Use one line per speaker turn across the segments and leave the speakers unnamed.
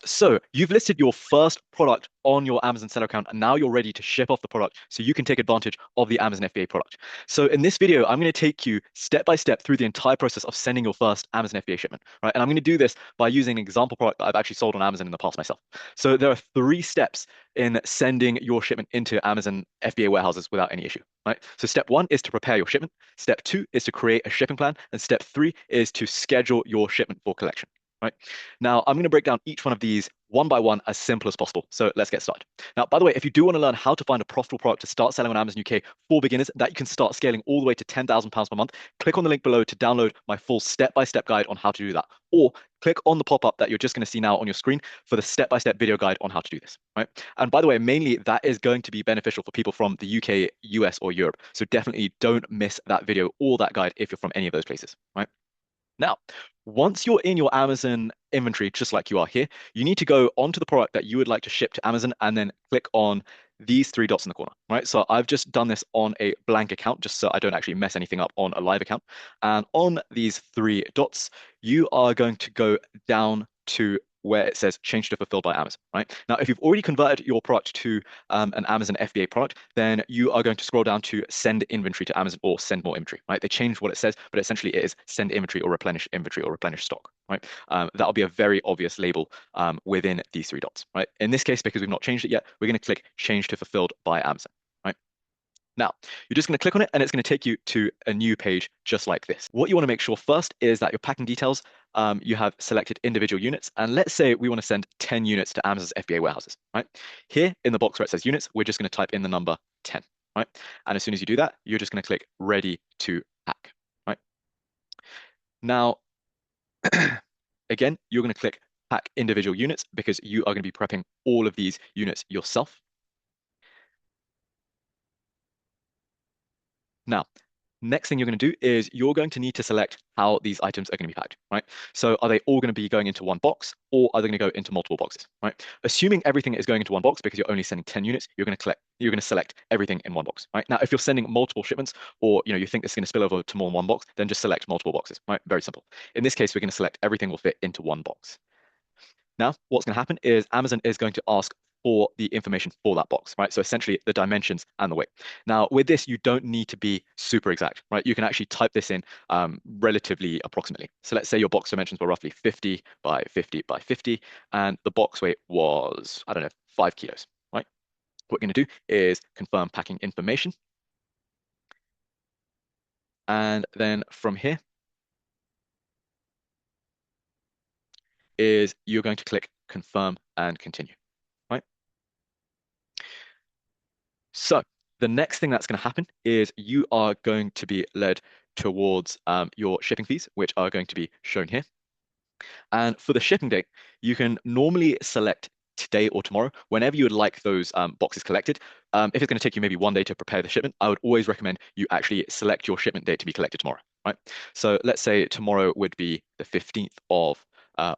So you've listed your first product on your Amazon seller account, and now you're ready to ship off the product so you can take advantage of the Amazon FBA product. So in this video, I'm going to take you step by step through the entire process of sending your first Amazon FBA shipment, right? And I'm going to do this by using an example product that I've actually sold on Amazon in the past myself. So there are 3 steps in sending your shipment into Amazon FBA warehouses without any issue, right? So step 1 is to prepare your shipment. Step 2 is to create a shipping plan. And step 3 is to schedule your shipment for collection. Right. Now, I'm going to break down each one of these one by one as simple as possible. So let's get started. Now, by the way, if you do want to learn how to find a profitable product to start selling on Amazon UK for beginners that you can start scaling all the way to £10,000 per month, click on the link below to download my full step-by-step guide on how to do that. Or click on the pop-up that you're just going to see now on your screen for the step-by-step video guide on how to do this. Right. And by the way, mainly that is going to be beneficial for people from the UK, US, or Europe. So definitely don't miss that video or that guide if you're from any of those places. Right. Now, once you're in your Amazon inventory, just like you are here, you need to go onto the product that you would like to ship to Amazon and then click on these 3 dots in the corner, right? So I've just done this on a blank account, just so I don't actually mess anything up on a live account. And on these 3 dots, you are going to go down to where it says change to fulfilled by Amazon, right? Now, if you've already converted your product to an Amazon FBA product, then you are going to scroll down to send inventory to Amazon or send more inventory, right? They changed what it says, but essentially it is send inventory or replenish inventory or replenish stock, right? That'll be a very obvious label within these 3 dots, right? In this case, because we've not changed it yet, we're going to click change to fulfilled by Amazon. Now, you're just going to click on it and it's going to take you to a new page just like this. What you want to make sure first is that your packing details, you have selected individual units. And let's say we want to send 10 units to Amazon's FBA warehouses, right? Here in the box where it says units, we're just going to type in the number 10, right? And as soon as you do that, you're just going to click ready to pack, right? Now, again, you're going to click pack individual units because you are going to be prepping all of these units yourself. Now, next thing you're going to do is you're going to need to select how these items are going to be packed, right? So are they all going to be going into one box or are they going to go into multiple boxes, right? Assuming everything is going into one box because you're only sending 10 units, you're going to select everything in one box, right? Now, if you're sending multiple shipments or you think it's going to spill over to more than one box, then just select multiple boxes, right? Very simple. In this case, we're going to select everything will fit into one box. Now, what's going to happen is Amazon is going to ask for the information for that box, right? So essentially the dimensions and the weight. Now, with this, you don't need to be super exact, right? You can actually type this in relatively approximately. So let's say your box dimensions were roughly 50 by 50 by 50, and the box weight was, I don't know, 5 kilos, right? What we're going to do is confirm packing information. And then from here is you're going to click confirm and continue. So the next thing that's going to happen is you are going to be led towards your shipping fees, which are going to be shown here. And for the shipping date, you can normally select today or tomorrow, whenever you would like those boxes collected. If it's going to take you maybe 1 day to prepare the shipment, I would always recommend you actually select your shipment date to be collected tomorrow, right? So let's say tomorrow would be the 15th of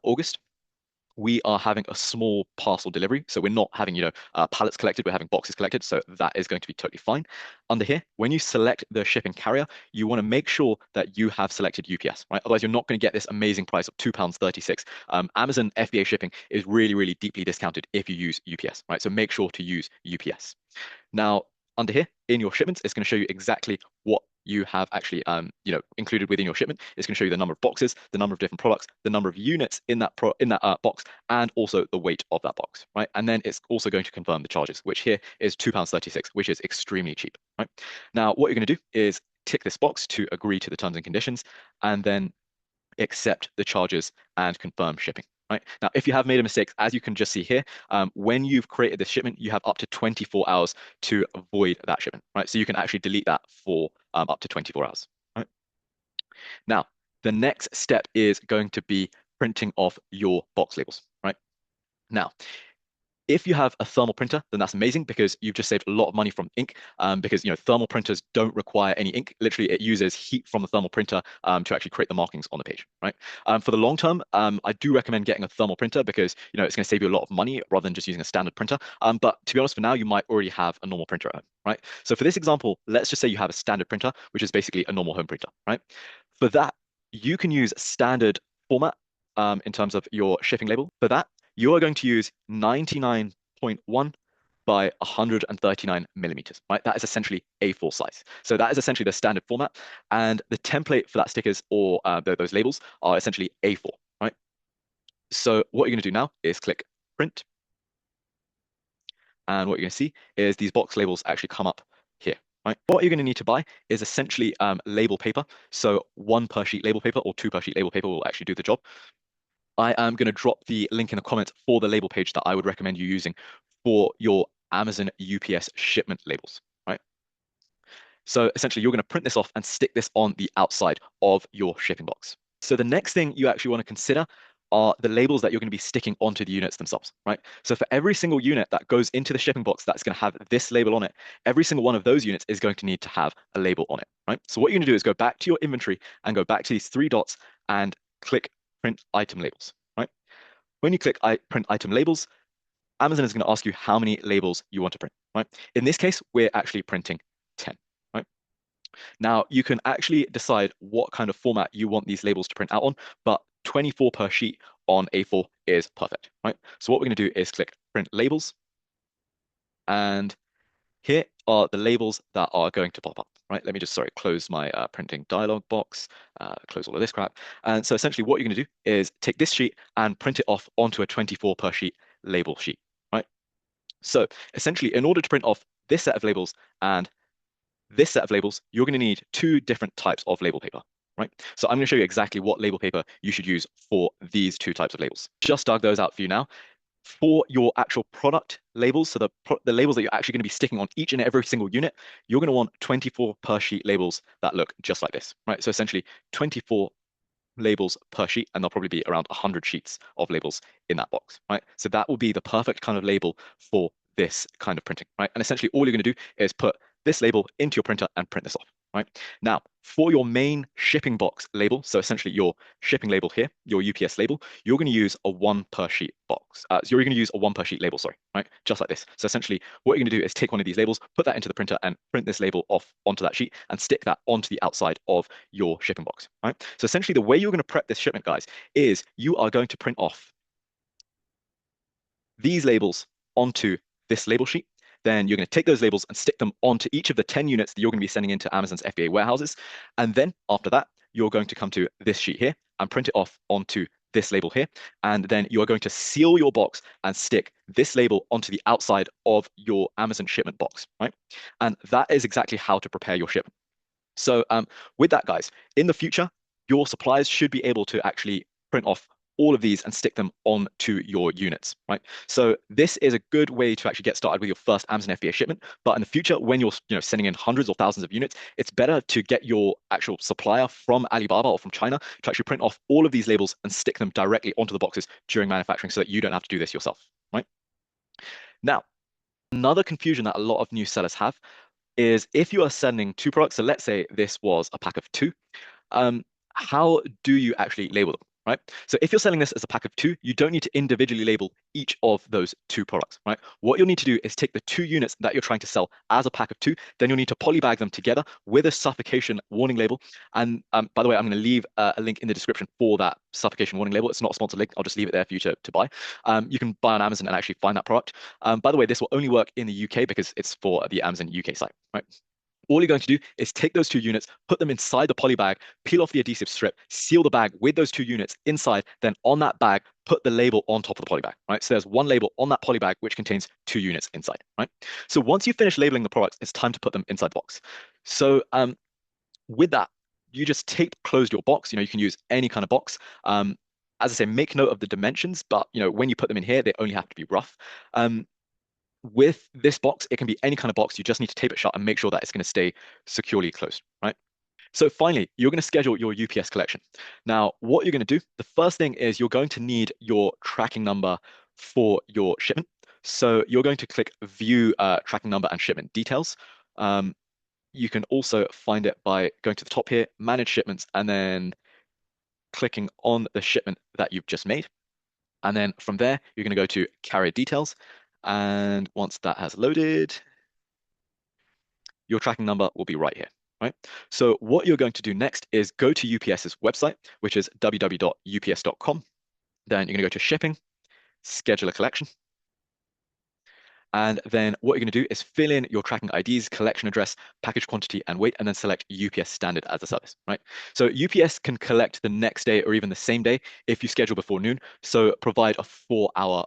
August. We are having a small parcel delivery. So we're not having, pallets collected, we're having boxes collected. So that is going to be totally fine. Under here, when you select the shipping carrier, you want to make sure that you have selected UPS, right? Otherwise, you're not going to get this amazing price of £2.36. Amazon FBA shipping is really, really deeply discounted if you use UPS, right? So make sure to use UPS. Now, under here in your shipments, it's going to show you exactly what you have actually included within your shipment. It's going to show you the number of boxes, the number of different products, the number of units in that box, and also the weight of that box, right? And then it's also going to confirm the charges, which here is £2.36, which is extremely cheap, right? Now, what you're going to do is tick this box to agree to the terms and conditions, and then accept the charges and confirm shipping. Right. Now, if you have made a mistake, as you can just see here, when you've created this shipment, you have up to 24 hours to avoid that shipment, right? So you can actually delete that for up to 24 hours, right? Now, the next step is going to be printing off your box labels, right? Now, if you have a thermal printer, then that's amazing because you've just saved a lot of money from ink because thermal printers don't require any ink. Literally, it uses heat from the thermal printer to actually create the markings on the page, right? For the long term, I do recommend getting a thermal printer because it's going to save you a lot of money rather than just using a standard printer. But to be honest, for now, you might already have a normal printer at home, right? So for this example, let's just say you have a standard printer, which is basically a normal home printer, right? For that, you can use standard format in terms of your shipping label. For that, you are going to use 99.1 by 139 millimeters, right? That is essentially A4 size. So that is essentially the standard format. And the template for that stickers or those labels are essentially A4, right? So what you're going to do now is click print. And what you're going to see is these box labels actually come up here, right? What you're going to need to buy is essentially label paper. So 1 per sheet label paper or 2 per sheet label paper will actually do the job. I am going to drop the link in the comments for the label page that I would recommend you using for your Amazon UPS shipment labels, right? So essentially, you're going to print this off and stick this on the outside of your shipping box. So the next thing you actually want to consider are the labels that you're going to be sticking onto the units themselves, right? So for every single unit that goes into the shipping box that's going to have this label on it, every single one of those units is going to need to have a label on it, right? So what you're going to do is go back to your inventory and go back to these 3 dots and click print item labels, right? When you click print item labels, Amazon is going to ask you how many labels you want to print, right? In this case, we're actually printing 10, right? Now, you can actually decide what kind of format you want these labels to print out on, but 24 per sheet on A4 is perfect, right? So what we're going to do is click print labels, and here are the labels that are going to pop up, right? Let me just, close my printing dialog box, close all of this crap. And so essentially what you're going to do is take this sheet and print it off onto a 24 per sheet label sheet, right? So essentially, in order to print off this set of labels and this set of labels, you're going to need 2 different types of label paper, right? So I'm going to show you exactly what label paper you should use for these 2 types of labels. Just dug those out for you now. For your actual product labels, so the labels that you're actually going to be sticking on each and every single unit, you're going to want 24 per sheet labels that look just like this, right? So essentially 24 labels per sheet, and there'll probably be around 100 sheets of labels in that box, right? So that will be the perfect kind of label for this kind of printing, right? And essentially all you're going to do is put this label into your printer and print this off, right? Now, for your main shipping box label, so essentially your shipping label here, your UPS label, you're going to use a 1 per sheet box. So you're going to use a 1 per sheet label, sorry, right? Just like this. So essentially what you're going to do is take one of these labels, put that into the printer and print this label off onto that sheet and stick that onto the outside of your shipping box, right? So essentially the way you're going to prep this shipment, guys, is you are going to print off these labels onto this label sheet. Then you're going to take those labels and stick them onto each of the 10 units that you're going to be sending into Amazon's FBA warehouses. And then after that, you're going to come to this sheet here and print it off onto this label here. And then you are going to seal your box and stick this label onto the outside of your Amazon shipment box, right? And that is exactly how to prepare your shipment. So with that, guys, in the future, your suppliers should be able to actually print off all of these and stick them onto your units, right? So this is a good way to actually get started with your first Amazon FBA shipment. But in the future, when you're sending in hundreds or thousands of units, it's better to get your actual supplier from Alibaba or from China to actually print off all of these labels and stick them directly onto the boxes during manufacturing so that you don't have to do this yourself, right? Now, another confusion that a lot of new sellers have is if you are sending 2 products, so let's say this was a pack of 2, how do you actually label them, right? So if you're selling this as a pack of 2, you don't need to individually label each of those 2 products, right? What you'll need to do is take the 2 units that you're trying to sell as a pack of 2, then you'll need to polybag them together with a suffocation warning label. And by the way, I'm going to leave a link in the description for that suffocation warning label. It's not a sponsored link. I'll just leave it there for you to buy. You can buy on Amazon and actually find that product. By the way, this will only work in the UK because it's for the Amazon UK site, right? All you're going to do is take those 2 units, put them inside the poly bag, peel off the adhesive strip, seal the bag with those 2 units inside, then on that bag, put the label on top of the poly bag, right? So there's one label on that poly bag which contains 2 units inside, right? So once you finish labeling the products, it's time to put them inside the box. So with that, you just tape closed your box. You can use any kind of box. As I say, make note of the dimensions, but when you put them in here, they only have to be rough. With this box, it can be any kind of box. You just need to tape it shut and make sure that it's going to stay securely closed, right? So finally, you're going to schedule your UPS collection. Now, what you're going to do, the first thing is you're going to need your tracking number for your shipment. So you're going to click View Tracking Number and Shipment Details. You can also find it by going to the top here, Manage Shipments, and then clicking on the shipment that you've just made. And then from there, you're going to go to Carrier Details. And once that has loaded, your tracking number will be right here, right? So what you're going to do next is go to UPS's website, which is www.ups.com. Then you're going to go to shipping, schedule a collection. And then what you're going to do is fill in your tracking IDs, collection address, package quantity, and weight, and then select UPS standard as a service, right? So UPS can collect the next day or even the same day if you schedule before noon. So provide a 4-hour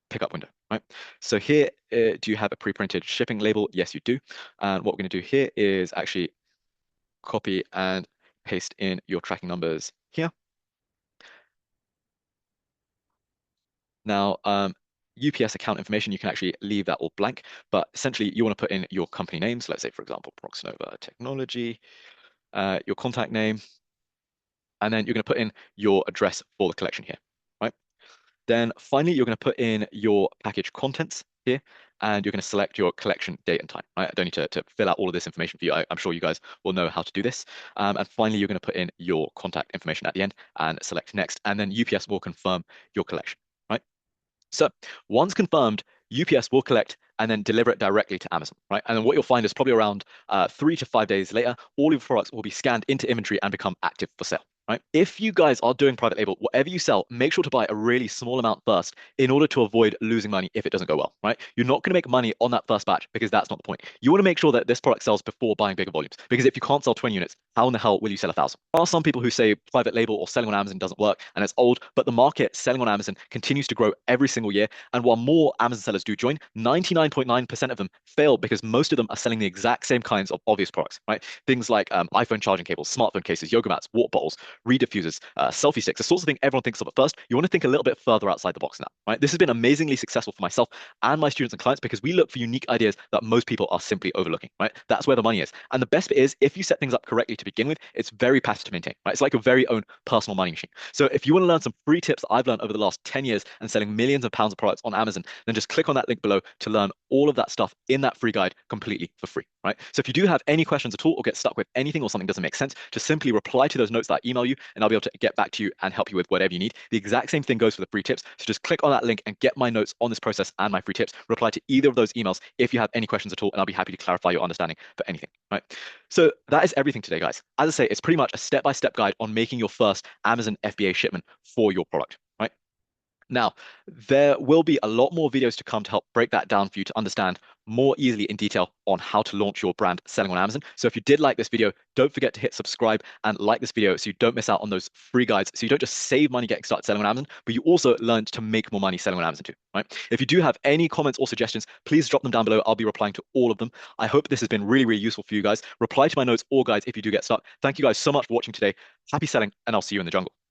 pickup window, right? So here, do you have a pre-printed shipping label? Yes, you do. And what we're going to do here is actually copy and paste in your tracking numbers here. Now, UPS account information, you can actually leave that all blank, but essentially you want to put in your company names. Let's say, for example, Proxnova Technology, your contact name, and then you're going to put in your address for the collection here, right? Then finally, you're going to put in your package contents here, and you're going to select your collection date and time, right? I don't need to fill out all of this information for you. I'm sure you guys will know how to do this. And finally, you're going to put in your contact information at the end and select next, and then UPS will confirm your collection, right? So once confirmed, UPS will collect and then deliver it directly to Amazon, right? And then what you'll find is probably around 3 to 5 days later, all your products will be scanned into inventory and become active for sale, right? If you guys are doing private label, whatever you sell, make sure to buy a really small amount first in order to avoid losing money if it doesn't go well, right? You're not going to make money on that first batch because that's not the point. You want to make sure that this product sells before buying bigger volumes, because if you can't sell 20 units, how in the hell will you sell 1,000? There are some people who say private label or selling on Amazon doesn't work and it's old, but the market selling on Amazon continues to grow every single year. And while more Amazon sellers do join, 99.9% of them fail because most of them are selling the exact same kinds of obvious products, right? Things like iPhone charging cables, smartphone cases, yoga mats, water bottles, reed diffusers, selfie sticks, the sorts of thing everyone thinks of at first. You want to think a little bit further outside the box now, right? This has been amazingly successful for myself and my students and clients because we look for unique ideas that most people are simply overlooking, right? That's where the money is. And the best bit is if you set things up correctly to begin with, it's very passive to maintain, right? It's like your very own personal money machine. So if you want to learn some free tips that I've learned over the last 10 years and selling millions of pounds of products on Amazon, then just click on that link below to learn all of that stuff in that free guide completely for free, right? So if you do have any questions at all or get stuck with anything or something doesn't make sense, just simply reply to those notes that I email you and I'll be able to get back to you and help you with whatever you need. The exact same thing goes for the free tips. So just click on that link and get my notes on this process and my free tips. Reply to either of those emails if you have any questions at all, and I'll be happy to clarify your understanding for anything, right? So that is everything today, guys. As I say, it's pretty much a step-by-step guide on making your first Amazon FBA shipment for your product, right? Now, there will be a lot more videos to come to help break that down for you to understand more easily in detail on how to launch your brand selling on Amazon. So if you did like this video, don't forget to hit subscribe and like this video so you don't miss out on those free guides. So you don't just save money getting started selling on Amazon, but you also learn to make more money selling on Amazon too, right? If you do have any comments or suggestions, please drop them down below. I'll be replying to all of them. I hope this has been really, really useful for you guys. Reply to my notes or guides if you do get stuck. Thank you guys so much for watching today. Happy selling, and I'll see you in the jungle.